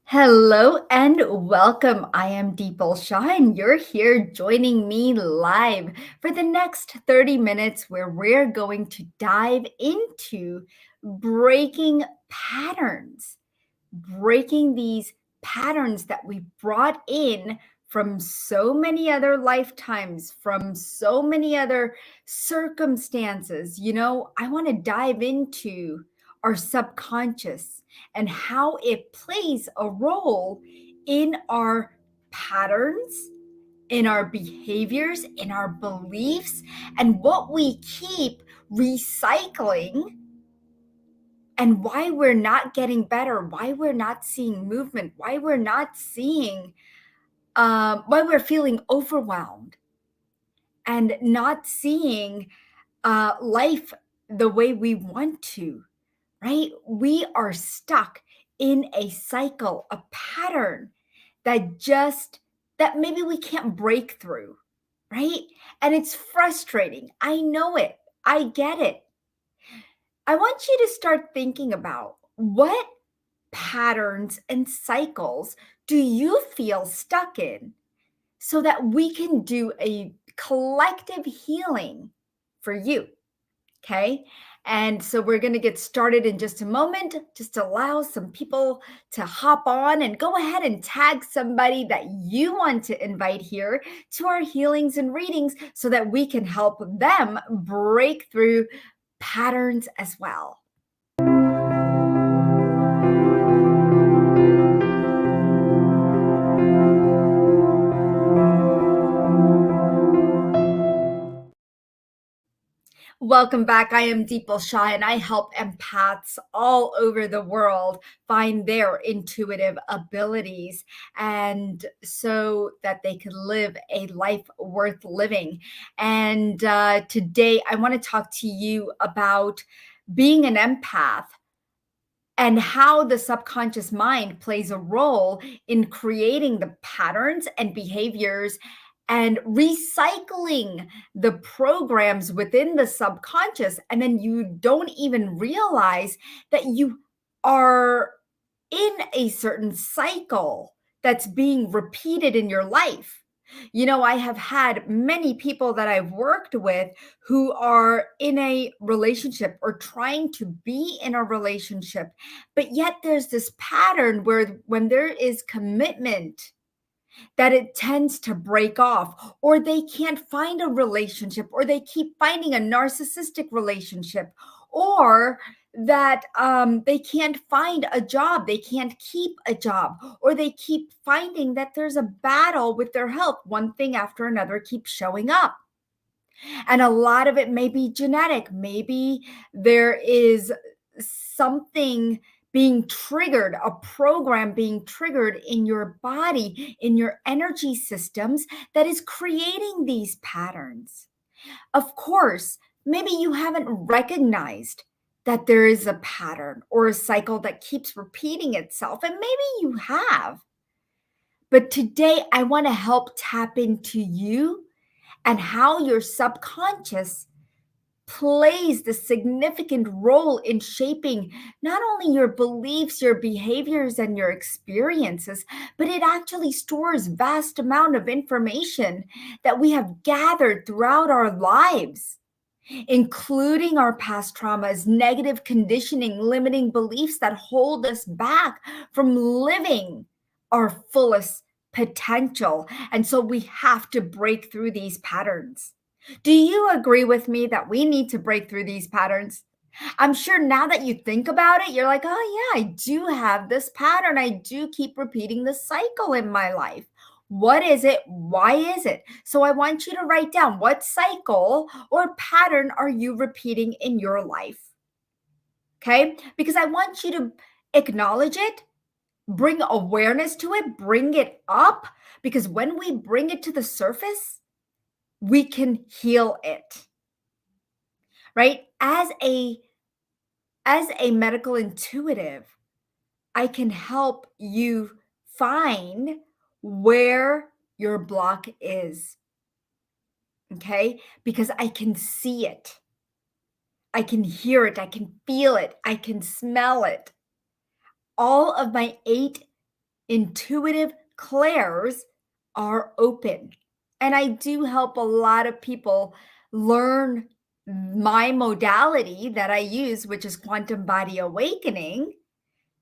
Hello and welcome. I am Deepal Shah, and you're here joining me live for the next 30 minutes where we're going to dive into breaking patterns, breaking these patterns that we brought in from so many other lifetimes, from so many other circumstances. I want to dive into our subconscious and how it plays a role in our patterns, in our behaviors, in our beliefs, and what we keep recycling and why we're not getting better, why we're not seeing movement, why we're not seeing, why we're feeling overwhelmed and not seeing life the way we want to, right? We are stuck in a cycle, a pattern that maybe we can't break through, right? And it's frustrating. I know it. I get it. I want you to start thinking about what patterns and cycles do you feel stuck in so that we can do a collective healing for you. Okay. And so we're going to get started in just a moment. Just allow some people to hop on and go ahead and tag somebody that you want to invite here to our healings and readings so that we can help them break through patterns as well. Welcome back. I am Deepal Shah, and I help empaths all over the world find their intuitive abilities and so that they can live a life worth living. And today, I want to talk to you about being an empath and how the subconscious mind plays a role in creating the patterns and behaviors and recycling the programs within the subconscious. And then you don't even realize that you are in a certain cycle that's being repeated in your life. I have had many people that I've worked with who are in a relationship or trying to be in a relationship, but yet there's this pattern where when there is commitment, that it tends to break off, or they can't find a relationship, or they keep finding a narcissistic relationship, or that they can't find a job, they can't keep a job, or they keep finding that there's a battle with their health. One thing after another keeps showing up. And a lot of it may be genetic. Maybe there is something being triggered, a program being triggered in your body, in your energy systems that is creating these patterns. Of course, maybe you haven't recognized that there is a pattern or a cycle that keeps repeating itself, and maybe you have. But today, I want to help tap into you and how your subconscious plays the significant role in shaping not only your beliefs, your behaviors, and your experiences, but it actually stores vast amount of information that we have gathered throughout our lives, including our past traumas, negative conditioning, limiting beliefs that hold us back from living our fullest potential. And so we have to break through these patterns. Do you agree with me that we need to break through these patterns? I'm sure now that you think about it, you're like, oh, yeah, I do have this pattern. I do keep repeating the cycle in my life. What is it? Why is it? So I want you to write down what cycle or pattern are you repeating in your life? Okay? Because I want you to acknowledge it, bring awareness to it, bring it up, because when we bring it to the surface, we can heal it. Right? As a medical intuitive, I can help you find where your block is. Okay? Because I can see it. I can hear it. I can feel it. I can smell it. All of my 8 intuitive clairs are open. And I do help a lot of people learn my modality that I use, which is quantum body awakening,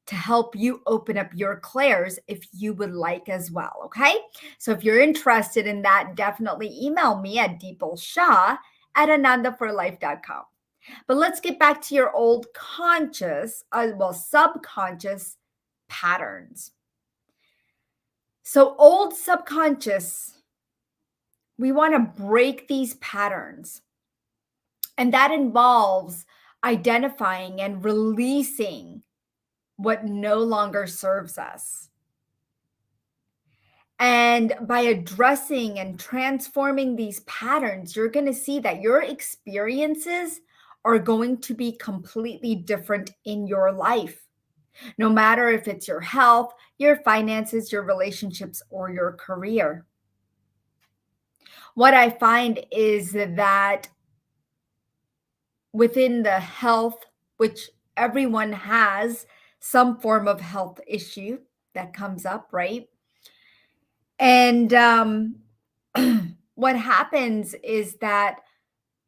to help you open up your clairs if you would like as well. Okay. So if you're interested in that, definitely email me at deepalshah@anandaforlife.com. But let's get back to your old subconscious patterns. So, old subconscious, we want to break these patterns. And that involves identifying and releasing what no longer serves us. And by addressing and transforming these patterns, you're going to see that your experiences are going to be completely different in your life, no matter if it's your health, your finances, your relationships, or your career. What I find is that within the health, which everyone has some form of health issue that comes up, right? And what happens is that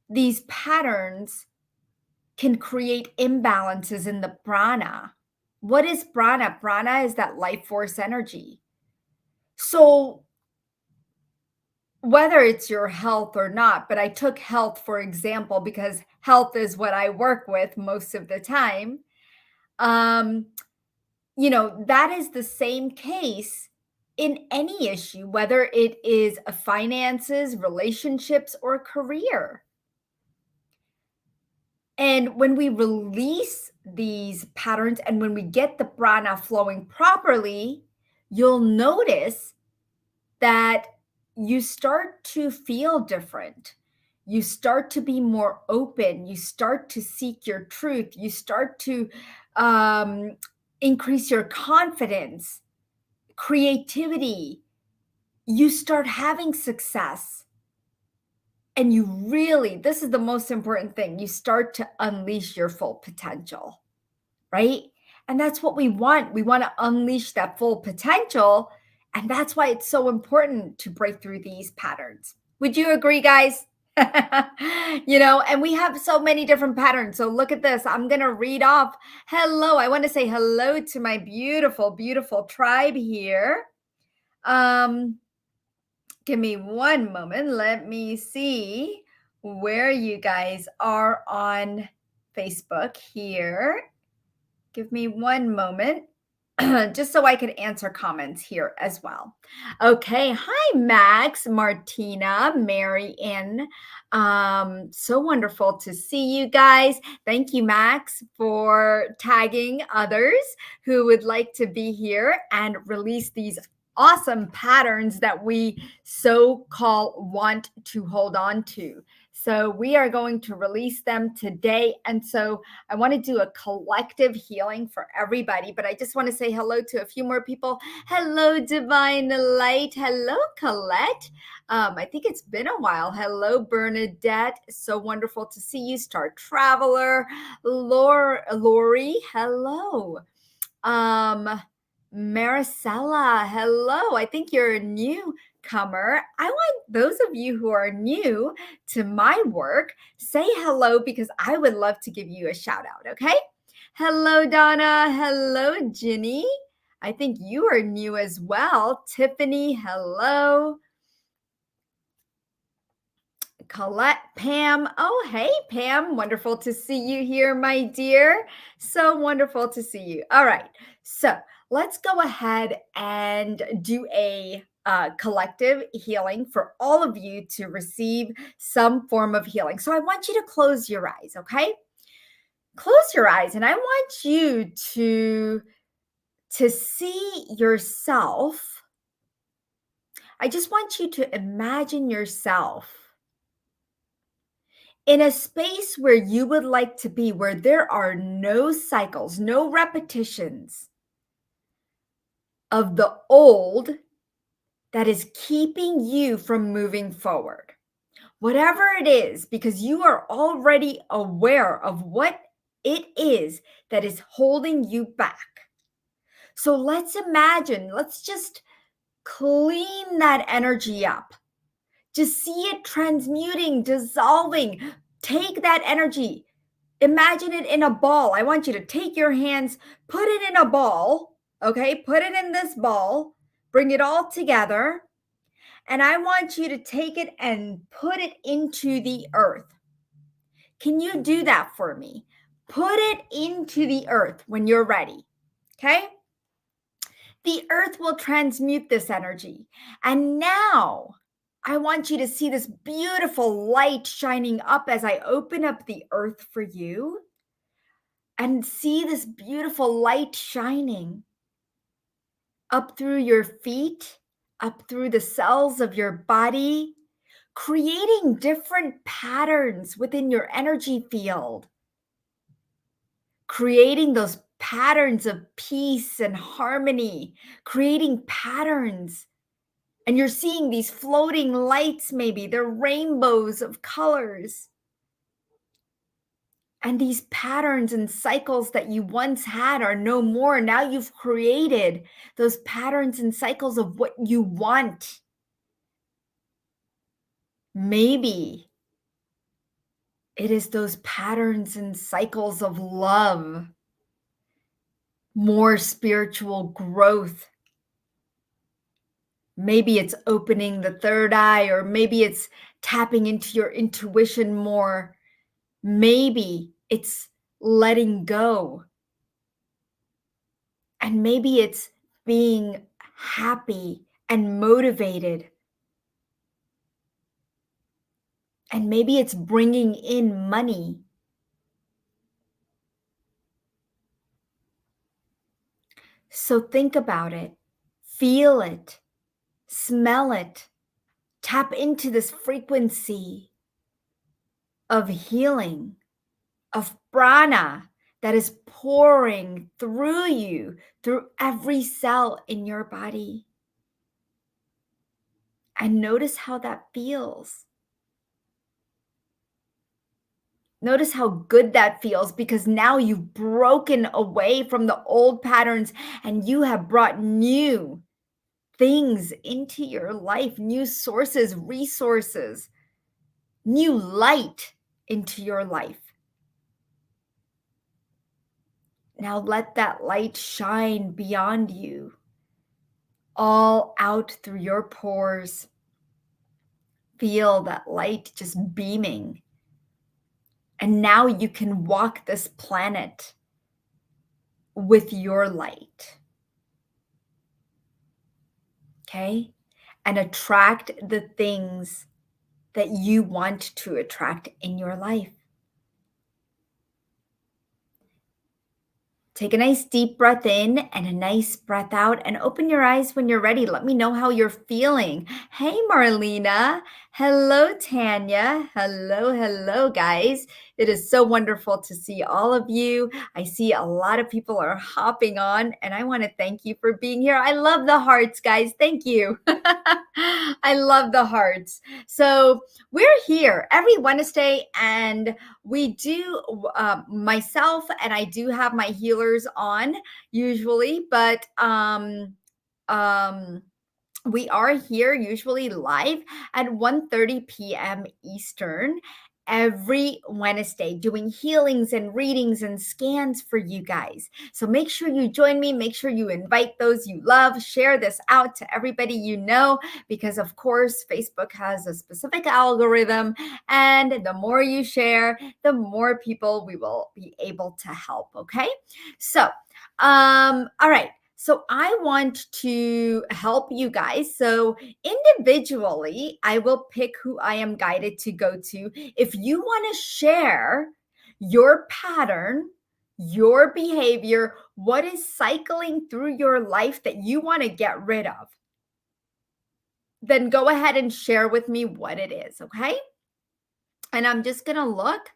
these patterns can create imbalances in the prana. What is prana? Prana is that life force energy. So, whether it's your health or not, but I took health for example because health is what I work with most of the time. Um, that is the same case in any issue, whether it is a finances, relationships, or career. And when we release these patterns and when we get the prana flowing properly, you'll notice that you start to feel different. You start to be more open. You start to seek your truth. You start to um, increase your confidence, creativity. You start having success. And you really, this is the most important thing, you start to unleash your full potential, right? And that's what we want. We want to unleash that full potential. And that's why it's so important to break through these patterns. Would you agree, guys? And we have so many different patterns. So look at this. I'm going to read off. Hello. I want to say hello to my beautiful, beautiful tribe here. Give me one moment. Let me see where you guys are on Facebook here. Give me one moment. Just so I could answer comments here as well. Okay. Hi, Max, Martina, Mary Ann. So wonderful to see you guys. Thank you, Max, for tagging others who would like to be here and release these awesome patterns that we so call want to hold on to. So we are going to release them today. And so I want to do a collective healing for everybody, but I just want to say hello to a few more people. Hello, Divine Light. Hello, Colette. I think it's been a while. Hello, Bernadette. So wonderful to see you. Star Traveler. Lori, hello. Maricela, hello. I think you're a newcomer. I want those of you who are new to my work, say hello because I would love to give you a shout out, okay? Hello, Donna. Hello, Ginny. I think you are new as well. Tiffany, hello. Colette, Pam. Oh, hey, Pam. Wonderful to see you here, my dear. So wonderful to see you. All right. So let's go ahead and do a collective healing for all of you to receive some form of healing. So I want you to close your eyes, okay? Close your eyes, and I want you to see yourself. I just want you to imagine yourself in a space where you would like to be, where there are no cycles, no repetitions of the old that is keeping you from moving forward. Whatever it is, because you are already aware of what it is that is holding you back. So let's just clean that energy up. Just see it transmuting, dissolving. Take that energy. Imagine it in a ball. I want you to take your hands, put it in a ball, okay? Put it in this ball, bring it all together, and I want you to take it and put it into the earth. Can you do that for me? Put it into the earth when you're ready, okay? The earth will transmute this energy. And now I want you to see this beautiful light shining up as I open up the earth for you and see this beautiful light shining up through your feet, up through the cells of your body, creating different patterns within your energy field, creating those patterns of peace and harmony, creating patterns. And you're seeing these floating lights, maybe they're rainbows of colors. And these patterns and cycles that you once had are no more. Now you've created those patterns and cycles of what you want. Maybe it is those patterns and cycles of love, more spiritual growth. Maybe it's opening the third eye, or maybe it's tapping into your intuition more. Maybe it's letting go. And maybe it's being happy and motivated. And maybe it's bringing in money. So think about it, feel it, smell it, tap into this frequency of healing, of prana that is pouring through you, through every cell in your body. And notice how that feels. Notice how good that feels, because now you've broken away from the old patterns and you have brought new things into your life, new sources, resources, new light into your life. Now let that light shine beyond you, all out through your pores. Feel that light just beaming. And now you can walk this planet with your light. Okay? And attract the things that you want to attract in your life. Take a nice deep breath in and a nice breath out, and open your eyes when you're ready. Let me know how you're feeling. Hey, Marlena. Hello, Tanya. Hello, guys. It is so wonderful to see all of you. I see a lot of people are hopping on, and I want to thank you for being here. I love the hearts, guys. Thank you. I love the hearts. So we're here every Wednesday, and we do, myself and I do have my healers on usually, but we are here usually live at 1:30 p.m. Eastern every Wednesday, doing healings and readings and scans for you guys. So make sure you join me. Make sure you invite those you love. Share this out to everybody you know, because of course, Facebook has a specific algorithm. And the more you share, the more people we will be able to help. Okay. So, all right. So I want to help you guys. So individually, I will pick who I am guided to go to. If you want to share your pattern, your behavior, what is cycling through your life that you want to get rid of, then go ahead and share with me what it is, okay? And I'm just going to look.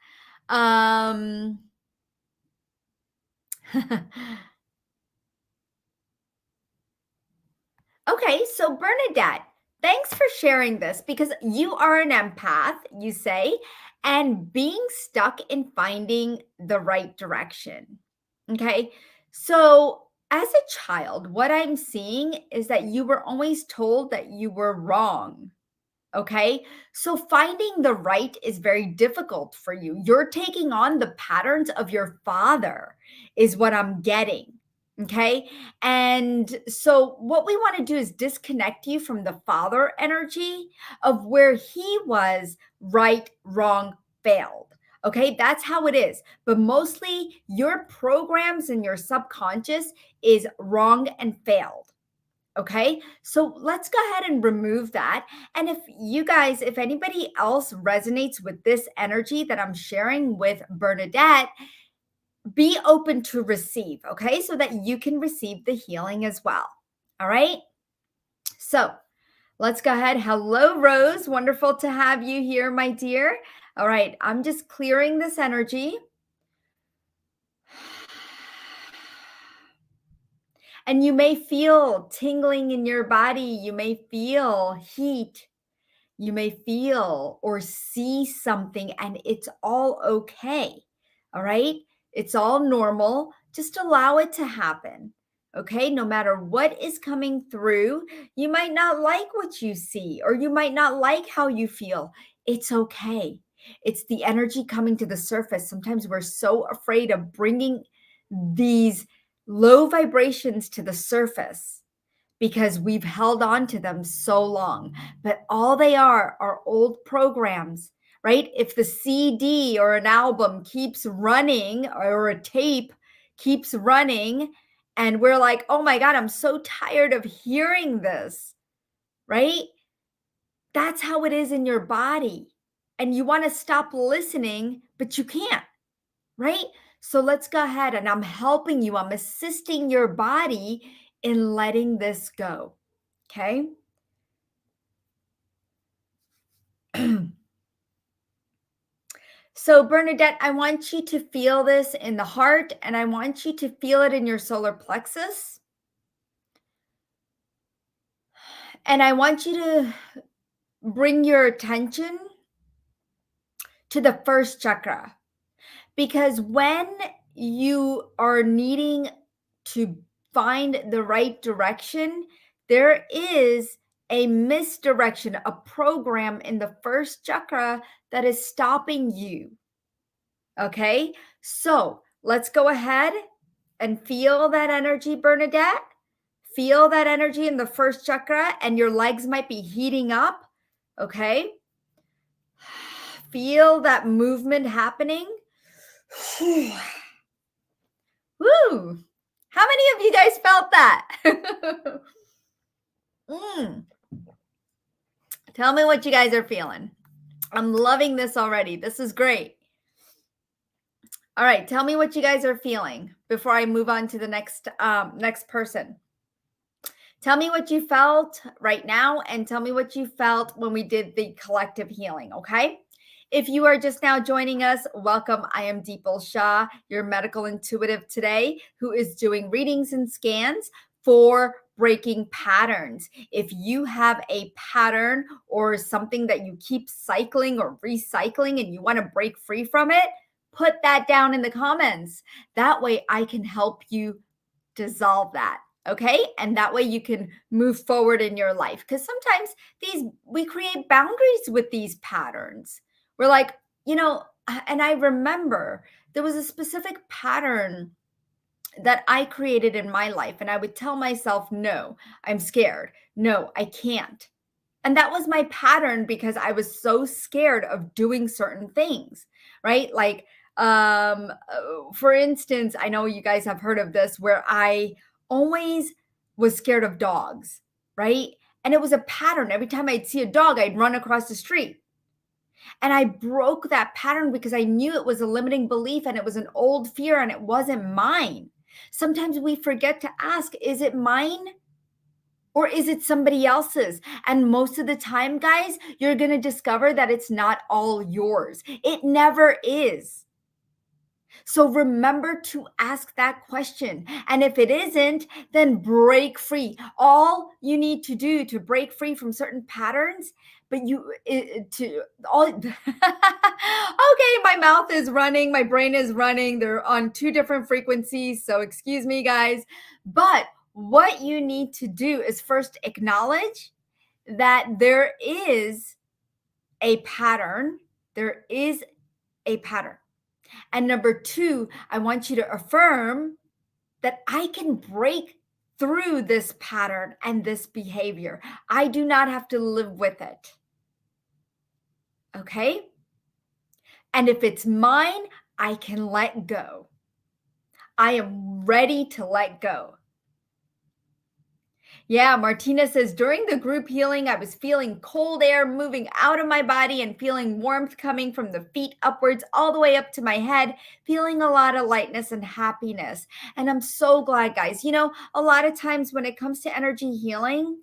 Okay, so Bernadette, thanks for sharing this, because you are an empath, you say, and being stuck in finding the right direction. Okay, so As a child, what I'm seeing is that you were always told that you were wrong. Okay. So finding the right is very difficult for you. You're taking on the patterns of your father, is what I'm getting. Okay. And so what we want to do is disconnect you from the father energy of where he was right, wrong, failed. Okay. That's how it is. But mostly your programs in your subconscious is wrong and failed. Okay, so let's go ahead and remove that. And if you guys, if anybody else resonates with this energy that I'm sharing with Bernadette, be open to receive, okay, so that you can receive the healing as well. All right, so let's go ahead. Hello, Rose. Wonderful to have you here, my dear. All right, I'm just clearing this energy. And you may feel tingling in your body. You may feel heat. You may feel or see something, and it's all okay. All right. It's all normal. Just allow it to happen. Okay. No matter what is coming through, you might not like what you see, or you might not like how you feel. It's okay. It's the energy coming to the surface. Sometimes we're so afraid of bringing these low vibrations to the surface because we've held on to them so long. But all they are old programs, right? If the CD or an album keeps running, or a tape keeps running, and we're like, oh my God, I'm so tired of hearing this, right? That's how it is in your body. And you want to stop listening, but you can't, right? So let's go ahead, and I'm helping you, I'm assisting your body in letting this go. Okay. So, Bernadette, I want you to feel this in the heart, and I want you to feel it in your solar plexus. And I want you to bring your attention to the first chakra, because when you are needing to find the right direction, there is a misdirection, a program in the first chakra that is stopping you. Okay, so let's go ahead and feel that energy, Bernadette. Feel that energy in the first chakra, and your legs might be heating up. Okay, feel that movement happening. Woo! How many of you guys felt that? Tell me what you guys are feeling. I'm loving this already. This is great. All right, tell me what you guys are feeling before I move on to the next person. Tell me what you felt right now, and tell me what you felt when we did the collective healing, okay? If you are just now joining us, welcome. I am Deepal Shah, your medical intuitive today, who is doing readings and scans for breaking patterns. If you have a pattern or something that you keep cycling or recycling and you want to break free from it, put that down in the comments. That way I can help you dissolve that. Okay. And that way you can move forward in your life. Because sometimes we create boundaries with these patterns. We're like, and I remember there was a specific pattern that I created in my life. And I would tell myself, no, I'm scared. No, I can't. And that was my pattern because I was so scared of doing certain things, right? Like, for instance, I know you guys have heard of this, where I always was scared of dogs, right? And it was a pattern. Every time I'd see a dog, I'd run across the street. And I broke that pattern because I knew it was a limiting belief and it was an old fear and it wasn't mine. Sometimes we forget to ask, is it mine? Or is it somebody else's? And most of the time, guys, you're going to discover that it's not all yours. It never is. So remember to ask that question. And if it isn't, then break free. All you need to do to break free from certain patterns, but you to all okay, my mouth is running, my brain is running. They're on two different frequencies, so excuse me guys. But what you need to do is first acknowledge that there is a pattern. There is a pattern. And number two, I want you to affirm that I can break through this pattern and this behavior. I do not have to live with it. Okay? And if it's mine, I can let go. I am ready to let go. Yeah, Martina says during the group healing, I was feeling cold air moving out of my body and feeling warmth coming from the feet upwards all the way up to my head, feeling a lot of lightness and happiness. And I'm so glad, guys. A lot of times when it comes to energy healing,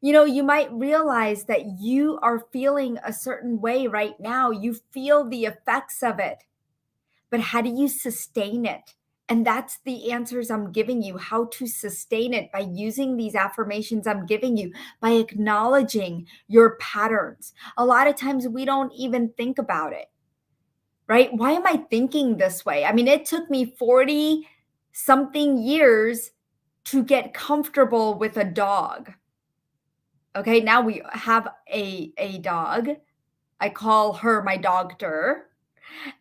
you might realize that you are feeling a certain way right now. You feel the effects of it, but how do you sustain it? And that's the answers I'm giving you, how to sustain it by using these affirmations I'm giving you, by acknowledging your patterns. A lot of times we don't even think about it, right? Why am I thinking this way? I mean, it took me 40 something years to get comfortable with a dog. Okay, now we have a dog. I call her my doctor.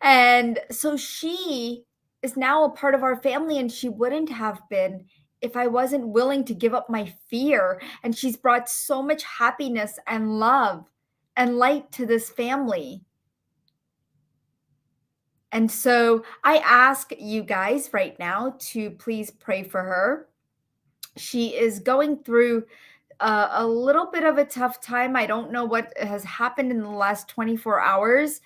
And so she is now a part of our family, and she wouldn't have been if I wasn't willing to give up my fear. And she's brought so much happiness and love and light to this family. And so I ask you guys right now to please pray for her. She is going through a little bit of a tough time. I don't know what has happened in the last 24 hours.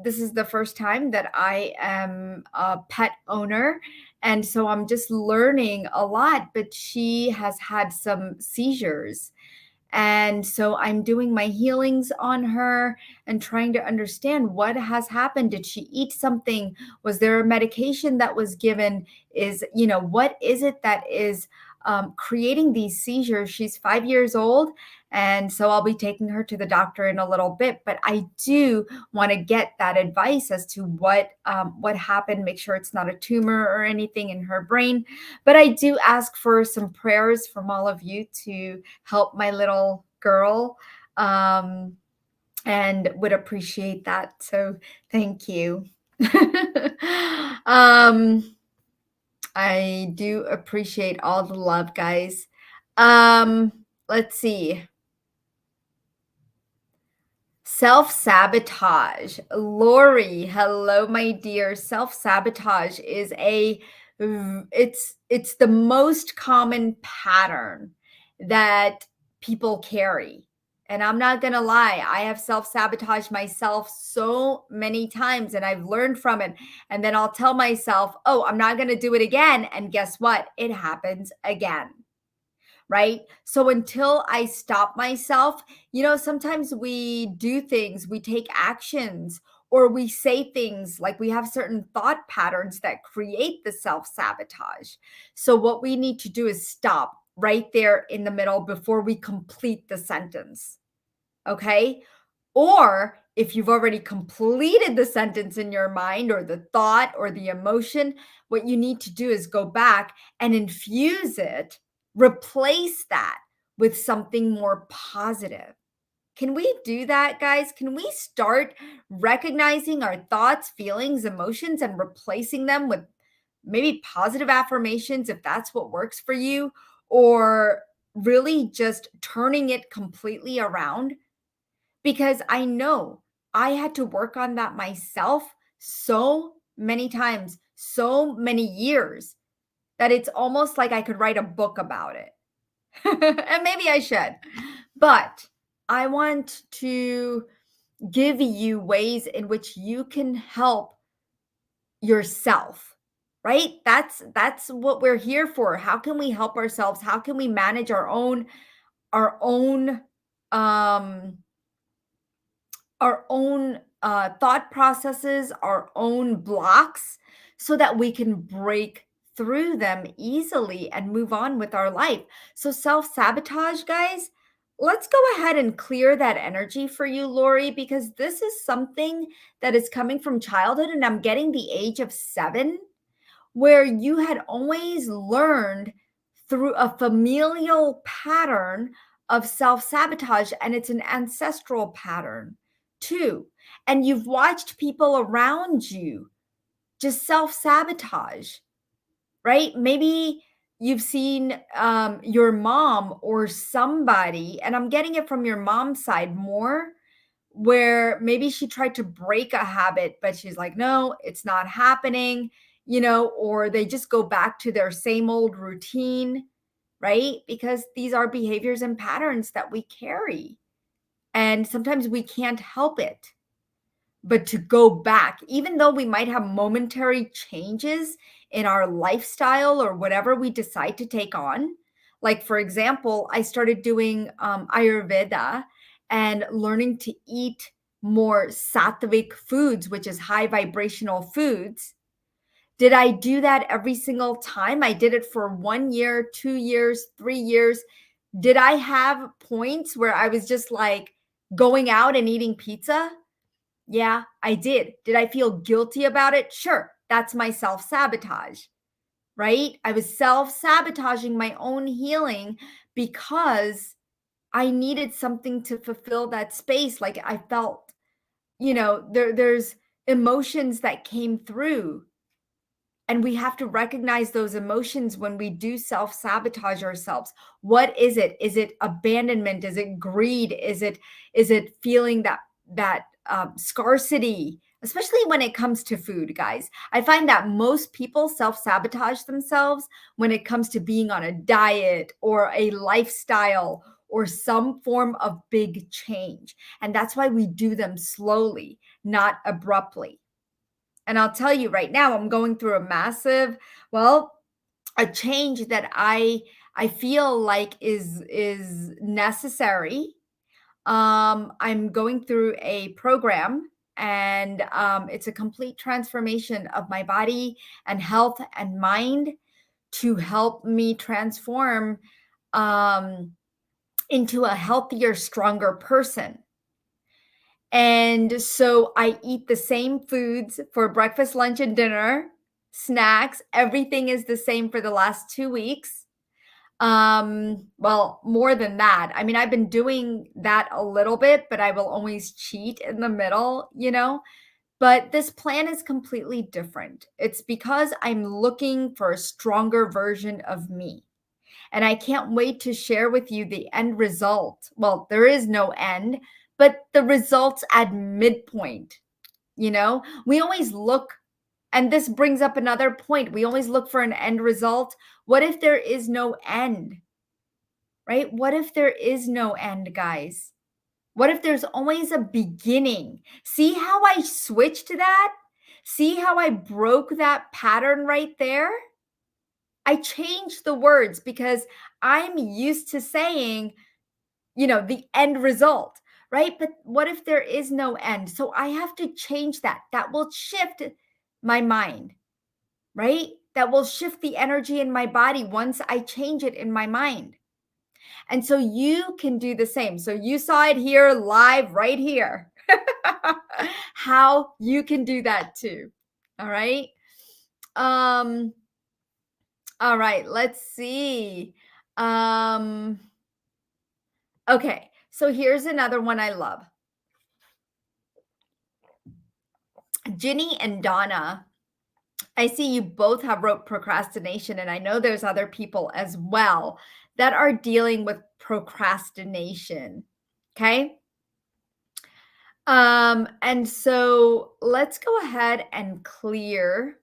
This is the first time that I am a pet owner. And so I'm just learning a lot, but she has had some seizures. And so I'm doing my healings on her and trying to understand what has happened. Did she eat something? Was there a medication that was given? What is it that is creating these seizures? She's 5 years old. And so I'll be taking her to the doctor in a little bit. But I do want to get that advice as to what happened, make sure it's not a tumor or anything in her brain. But I do ask for some prayers from all of you to help my little girl, and would appreciate that. So thank you. I do appreciate all the love, guys. Let's see. Self-sabotage. Lori, hello, my dear. Self-sabotage is it's the most common pattern that people carry. And I'm not going to lie, I have self-sabotaged myself so many times and I've learned from it. And then I'll tell myself, oh, I'm not going to do it again. And guess what? It happens again. Right? So until I stop myself, sometimes we do things, we take actions, or we say things like we have certain thought patterns that create the self sabotage. So what we need to do is stop right there in the middle before we complete the sentence. Okay? Or if you've already completed the sentence in your mind or the thought or the emotion, what you need to do is go back and infuse it, replace that with something more positive. Can we do that, guys? Can we start recognizing our thoughts, feelings, emotions, and replacing them with maybe positive affirmations if that's what works for you, or really just turning it completely around? Because I know I had to work on that myself so many times, so many years, that it's almost like I could write a book about it. And maybe I should. But I want to give you ways in which you can help yourself. Right? That's what we're here for. How can we help ourselves? How can we manage our own um our own thought processes, our own blocks, so that we can break through them easily and move on with our life. So, self sabotage, guys, let's go ahead and clear that energy for you, Lori, because this is something that is coming from childhood. And I'm getting the age of 7 where you had always learned through a familial pattern of self sabotage, and it's an ancestral pattern too. And you've watched people around you just self sabotage, right? Maybe you've seen your mom or somebody, and I'm getting it from your mom's side more, where maybe she tried to break a habit, but she's like, no, it's not happening, or they just go back to their same old routine, right? Because these are behaviors and patterns that we carry. And sometimes we can't help it. But to go back, even though we might have momentary changes in our lifestyle or whatever we decide to take on, like for example, I started doing Ayurveda and learning to eat more sattvic foods, which is high vibrational foods. Did I do that every single time? I did it for 1 year, 2 years, 3 years. Did I have points where I was just like going out and eating pizza? Yeah, I did. Did I feel guilty about it? Sure. That's my self sabotage, right? I was self sabotaging my own healing because I needed something to fulfill that space. Like I felt, there's emotions that came through, and we have to recognize those emotions when we do self sabotage ourselves. What is it? Is it abandonment? Is it greed? Is it feeling that scarcity? Especially when it comes to food, guys. I find that most people self sabotage themselves when it comes to being on a diet or a lifestyle or some form of big change. And that's why we do them slowly, not abruptly. And I'll tell you right now, I'm going through a change that I feel like is necessary. I'm going through a program, and it's a complete transformation of my body and health and mind to help me transform um, into a healthier, stronger person. And so I eat the same foods for breakfast, lunch, and dinner, snacks. Everything is the same for the last 2 weeks. Well, more than that. I mean, I've been doing that a little bit, but I will always cheat in the middle. But this plan is completely different. It's because I'm looking for a stronger version of me. And I can't wait to share with you the end result. Well, there is no end, but the results at midpoint. We always look, and this brings up another point. We always look for an end result. What if there is no end, right? What if there is no end, guys? What if there's always a beginning? See how I switched to that? See how I broke that pattern right there? I changed the words because I'm used to saying, the end result, right? But what if there is no end? So I have to change that. That will shift my mind, right? That will shift the energy in my body once I change it in my mind. And so you can do the same. So you saw it here live right here. How you can do that too. All right. Um all right, let's see. Um okay. So here's another one I love. Ginny and Donna, I see you both have wrote procrastination, and I know there's other people as well that are dealing with procrastination. Okay. And so let's go ahead and clear.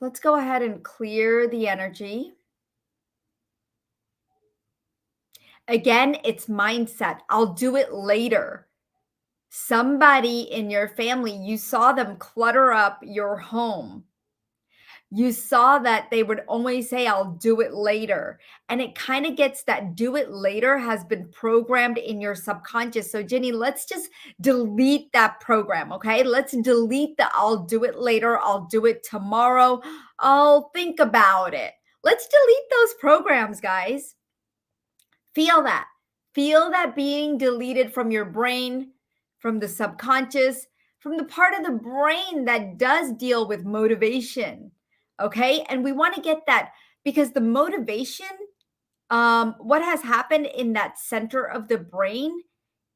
Let's go ahead and clear the energy. Again, it's mindset. I'll do it later. Somebody in your family, you saw them clutter up your home. You saw that they would always say, I'll do it later. And it kind of gets that do it later has been programmed in your subconscious. So, Jenny, let's just delete that program. Okay. Let's delete the I'll do it later. I'll do it tomorrow. I'll think about it. Let's delete those programs, guys. Feel that. Feel that being deleted from your brain, from the subconscious, from the part of the brain that does deal with motivation. Okay. And we want to get that because the motivation, what has happened in that center of the brain,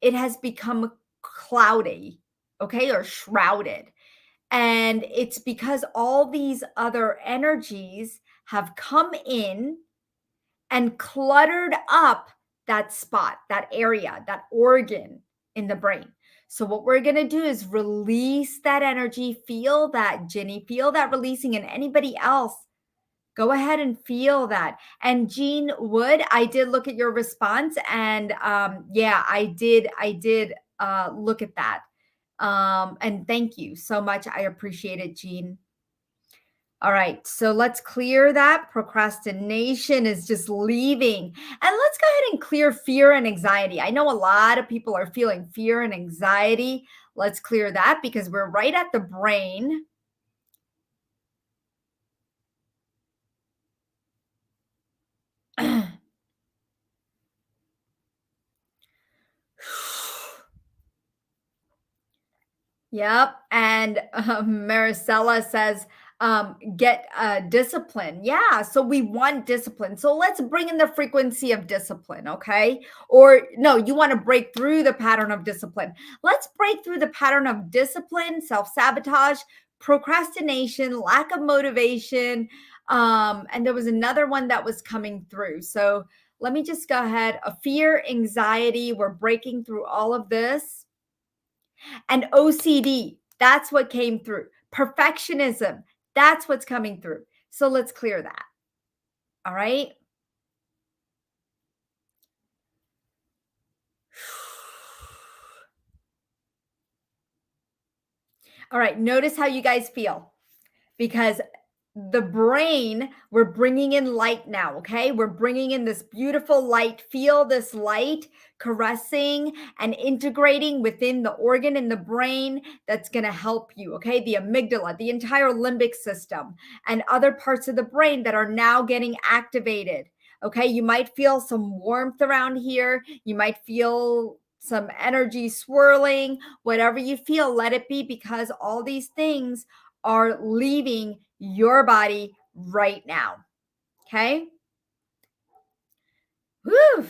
it has become cloudy, okay, or shrouded. And it's because all these other energies have come in and cluttered up that spot, that area, that organ in the brain. So, what we're going to do is release that energy. Feel that, Ginny. Feel that releasing. And anybody else, go ahead and feel that. And Jean Wood, I did look at your response. And yeah, I did look at that. And thank you so much. I appreciate it, Jean. All right, so let's clear that. Procrastination is just leaving. And let's go ahead and clear fear and anxiety. I know a lot of people are feeling fear and anxiety. Let's clear that because we're right at the brain. Yep. And Maricela says, get discipline. Yeah. So we want discipline. So let's bring in the frequency of discipline. Okay. Or no, you want to break through the pattern of discipline. Let's break through the pattern of discipline, self sabotage, procrastination, lack of motivation. And there was another one that was coming through. So let me just go ahead. A fear, anxiety. We're breaking through all of this. And OCD, that's what came through. Perfectionism, that's what's coming through. So let's clear that. All right. All right. Notice how you guys feel because the brain, we're bringing in light now, okay? We're bringing in this beautiful light. Feel this light caressing and integrating within the organ in the brain that's going to help you, okay? The amygdala, the entire limbic system, and other parts of the brain that are now getting activated. Okay, you might feel some warmth around here. You might feel some energy swirling. Whatever you feel, let it be because all these things are leaving your body right now. Okay. Woo.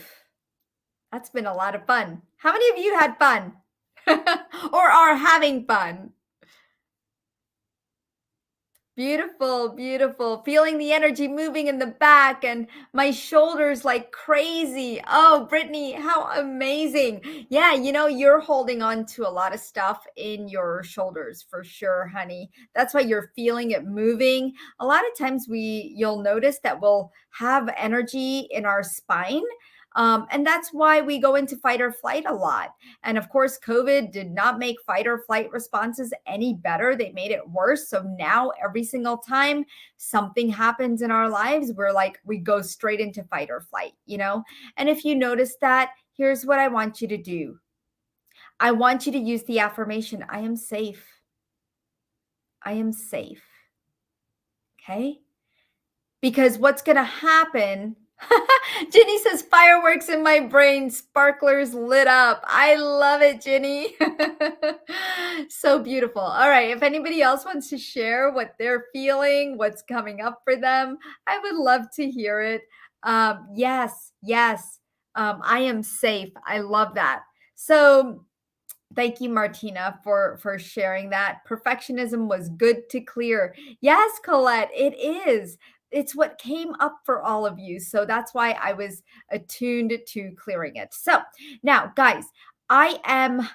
That's been a lot of fun. How many of you had fun or are having fun? Beautiful, beautiful. Feeling the energy moving in the back and my shoulders like crazy. Oh, Brittany, how amazing. Yeah, you're holding on to a lot of stuff in your shoulders for sure, honey. That's why you're feeling it moving. A lot of times you'll notice that we'll have energy in our spine. And that's why we go into fight or flight a lot. And of course, COVID did not make fight or flight responses any better. They made it worse. So now every single time something happens in our lives, we go straight into fight or flight. And if you notice that, here's what I want you to do. I want you to use the affirmation, I am safe. I am safe. Okay? Because what's going to happen Ginny says fireworks in my brain, sparklers lit up. I love it, Ginny. So beautiful. All right. If anybody else wants to share what they're feeling, what's coming up for them, I would love to hear it. Yes, yes. I am safe. I love that. So thank you, Martina, for sharing that. Perfectionism was good to clear. Yes, Colette, it is. It's what came up for all of you. So that's why I was attuned to clearing it. So now, guys, I am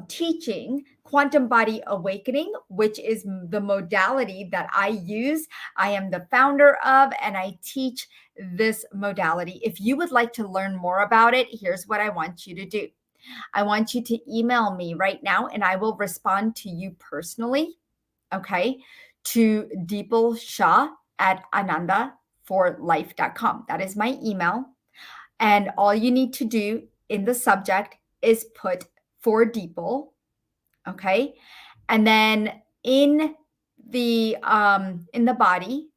teaching Quantum Body Awakening, which is the modality that I use. I am the founder of, and I teach this modality. If you would like to learn more about it, here's what I want you to do. I want you to email me right now and I will respond to you personally. Okay. to deepalshah@anandaforlife.com. That is my email. And all you need to do in the subject is put for Deepal. Okay. And then in the body,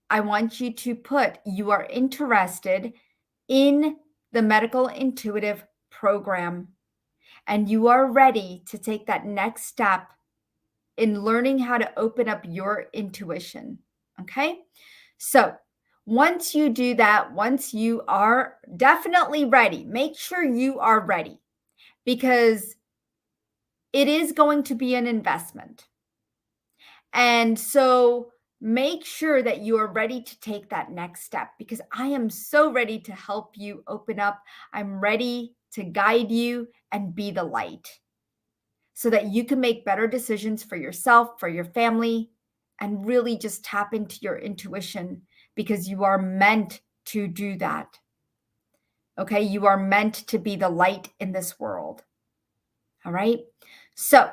I want you to put you are interested in the medical intuitive program and you are ready to take that next step in learning how to open up your intuition. Okay. So once you do that, once you are definitely ready, make sure you are ready because it is going to be an investment. And so make sure that you are ready to take that next step because I am so ready to help you open up. I'm ready to guide you and be the light so that you can make better decisions for yourself, for your family, and really just tap into your intuition because you are meant to do that. Okay, you are meant to be the light in this world. All right. So,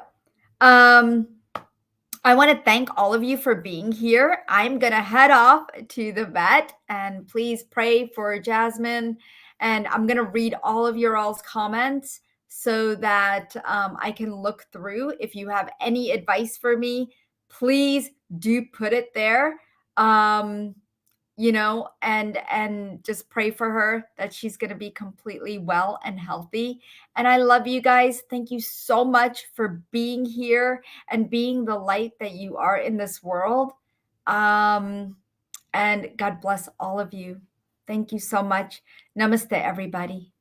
I want to thank all of you for being here. I'm going to head off to the vet and please pray for Jasmine. And I'm going to read all of your all's comments so that I can look through. If you have any advice for me, please do put it there. And just pray for her that she's going to be completely well and healthy. And I love you guys. Thank you so much for being here and being the light that you are in this world. And God bless all of you. Thank you so much. Namaste, everybody.